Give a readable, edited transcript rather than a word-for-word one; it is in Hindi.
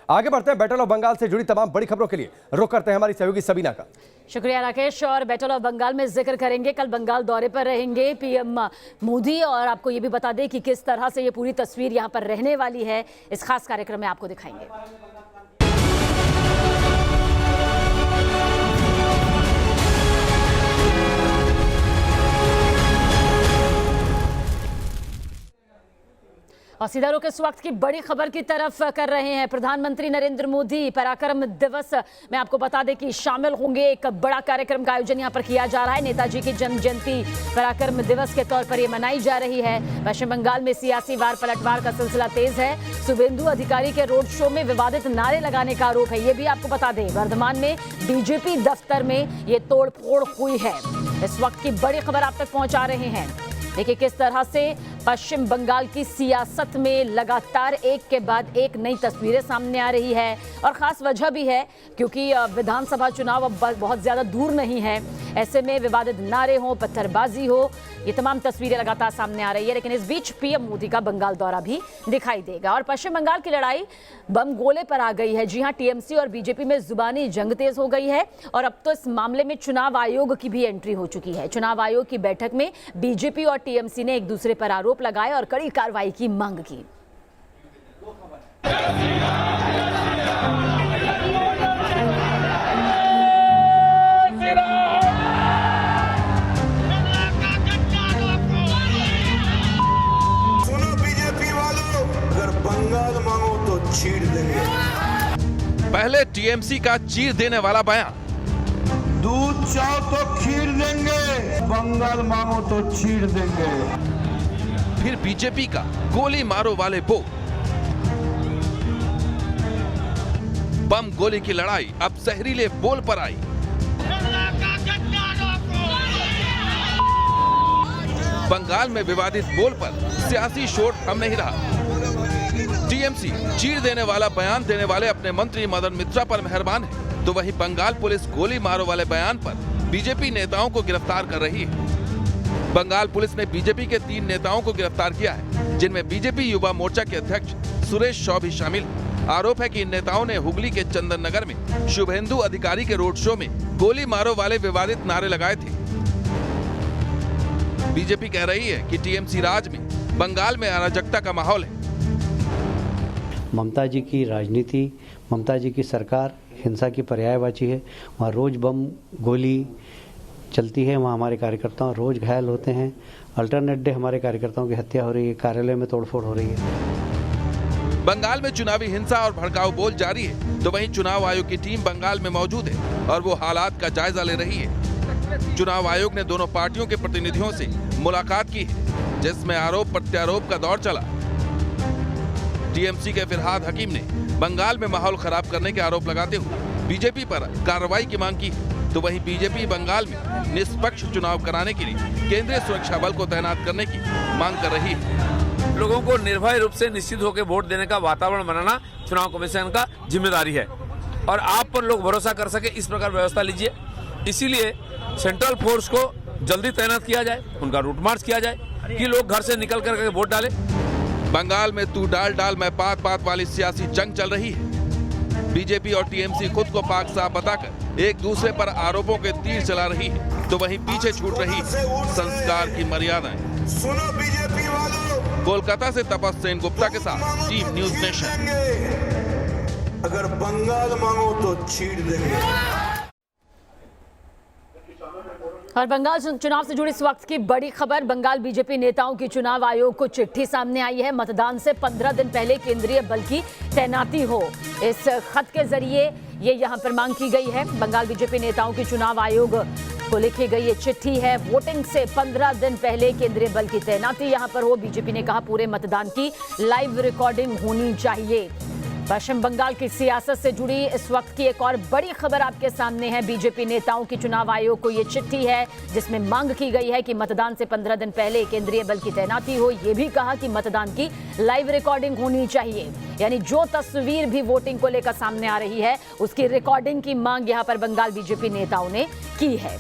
आगे बढ़ते हैं बैटल ऑफ बंगाल से जुड़ी तमाम बड़ी खबरों के लिए रुख करते हैं हमारी सहयोगी सबीना का। शुक्रिया राकेश। और बैटल ऑफ बंगाल में जिक्र करेंगे, कल बंगाल दौरे पर रहेंगे पीएम मोदी और आपको ये भी बता दें कि किस तरह से ये पूरी तस्वीर यहाँ पर रहने वाली है, इस खास कार्यक्रम में आपको दिखाएंगे। और सीधा रुख इस वक्त की बड़ी खबर की तरफ कर रहे हैं। प्रधानमंत्री नरेंद्र मोदी पराक्रम दिवस में आपको बता दें कि शामिल होंगे। एक बड़ा कार्यक्रम का आयोजन यहां पर किया जा रहा है। नेताजी की जन्म जयंती पराक्रम दिवस के तौर पर यह मनाई जा रही है। पश्चिम बंगाल में सियासी वार पलटवार का सिलसिला तेज है। शुभेंदु अधिकारी के रोड शो में विवादित नारे लगाने का आरोप है, ये भी आपको बता दें। वर्धमान में बीजेपी दफ्तर में ये तोड़फोड़ हुई है। इस वक्त की बड़ी खबर आप तक पहुंचा रहे हैं। देखिए किस तरह से पश्चिम बंगाल की सियासत में लगातार एक के बाद एक नई तस्वीरें सामने आ रही है। और खास वजह भी है क्योंकि विधानसभा चुनाव अब बहुत ज्यादा दूर नहीं है। ऐसे में विवादित नारे हो, पत्थरबाजी हो, ये तमाम तस्वीरें लगातार सामने आ रही है। लेकिन इस बीच पीएम मोदी का बंगाल दौरा भी दिखाई देगा। और पश्चिम बंगाल की लड़ाई बम गोले पर आ गई है। जी हां, टीएमसी और बीजेपी में जुबानी जंग तेज हो गई है। और अब तो इस मामले में चुनाव आयोग की भी एंट्री हो चुकी है। चुनाव आयोग की बैठक में बीजेपी और टीएमसी ने एक दूसरे पर आरोप लगाए और कड़ी कार्रवाई की मांग की। सुनो बीजेपी वालों, अगर बंगाल मांगो तो चीर देंगे। पहले टीएमसी का चीर देने वाला बयान, दूध चाहो तो खीर देंगे, बंगाल मांगो तो चीर देंगे। फिर बीजेपी का गोली मारो वाले बोल। बम गोली की लड़ाई अब जहरीले बोल पर आई। बंगाल में विवादित बोल पर सियासी शोर थम नहीं रहा। टीएमसी चीर देने वाला बयान देने वाले अपने मंत्री मदन मित्रा पर मेहरबान है, तो वहीं बंगाल पुलिस गोली मारो वाले बयान पर बीजेपी नेताओं को गिरफ्तार कर रही है। बंगाल पुलिस ने बीजेपी के 3 नेताओं को गिरफ्तार किया है, जिनमें बीजेपी युवा मोर्चा के अध्यक्ष सुरेश शॉ भी शामिल है। आरोप है कि इन नेताओं ने हुगली के चंदन नगर में शुभेंदु अधिकारी के रोड शो में गोली मारो वाले विवादित नारे लगाए थे। बीजेपी कह रही है कि टीएमसी राज में बंगाल में अराजकता का माहौल है। ममता जी की राजनीति, ममता जी की सरकार हिंसा की पर्यायवाची है। वहाँ रोज बम गोली चलती है, वहाँ हमारे कार्यकर्ता रोज घायल होते हैं। अल्टरनेट डे हमारे कार्यकर्ताओं की हत्या हो रही है, कार्यालय में तोड़फोड़ हो रही है। बंगाल में चुनावी हिंसा और भड़काऊ बोल जारी है, तो वहीं चुनाव आयोग की टीम बंगाल में मौजूद है और वो हालात का जायजा ले रही है। चुनाव आयोग ने दोनों पार्टियों के प्रतिनिधियों से मुलाकात की है, जिसमें आरोप प्रत्यारोप का दौर चला। टीएमसी के फिरहाद हकीम ने बंगाल में माहौल खराब करने के आरोप लगाते हुए बीजेपी पर कार्रवाई की मांग की, तो वहीं बीजेपी बंगाल में निष्पक्ष चुनाव कराने के लिए केंद्रीय सुरक्षा बल को तैनात करने की मांग कर रही है। लोगों को निर्भय रूप से निश्चित होकर वोट देने का वातावरण बनाना चुनाव कमीशन का जिम्मेदारी है और आप पर लोग भरोसा कर सके इस प्रकार व्यवस्था लीजिए। इसीलिए सेंट्रल फोर्स को जल्दी तैनात किया जाए, उनका रूट मार्च किया जाए कि लोग घर से निकल करके वोट डालें। बंगाल में तू डाल डाल मैं पात पात वाली सियासी जंग चल रही है। बीजेपी और टीएमसी खुद को पाक साफ बताकर एक दूसरे पर आरोपों के तीर चला रही है, तो वहीं पीछे छूट रही संस्कार की मर्यादाएं। सुनो बीजेपी वालों, कोलकाता से तपस सेन गुप्ता के साथ टीम न्यूज नेशन। अगर बंगाल मांगो तो चीर देंगे। और बंगाल चुनाव से जुड़ी इस वक्त की बड़ी खबर, बंगाल बीजेपी नेताओं की चुनाव आयोग को चिट्ठी सामने आई है। मतदान से 15 दिन पहले केंद्रीय बल की तैनाती हो, इस खत के जरिए ये यहाँ पर मांग की गई है। बंगाल बीजेपी नेताओं की चुनाव आयोग को लिखी गई ये चिट्ठी है। वोटिंग से 15 दिन पहले केंद्रीय बल की तैनाती यहाँ पर हो। बीजेपी ने कहा पूरे मतदान की लाइव रिकॉर्डिंग होनी चाहिए। पश्चिम बंगाल की सियासत से जुड़ी इस वक्त की एक और बड़ी खबर आपके सामने है। बीजेपी नेताओं की चुनाव आयोग को ये चिट्ठी है, जिसमें मांग की गई है कि मतदान से 15 दिन पहले केंद्रीय बल की तैनाती हो। ये भी कहा कि मतदान की लाइव रिकॉर्डिंग होनी चाहिए, यानी जो तस्वीर भी वोटिंग को लेकर सामने आ रही है उसकी रिकॉर्डिंग की मांग यहाँ पर बंगाल बीजेपी नेताओं ने की है।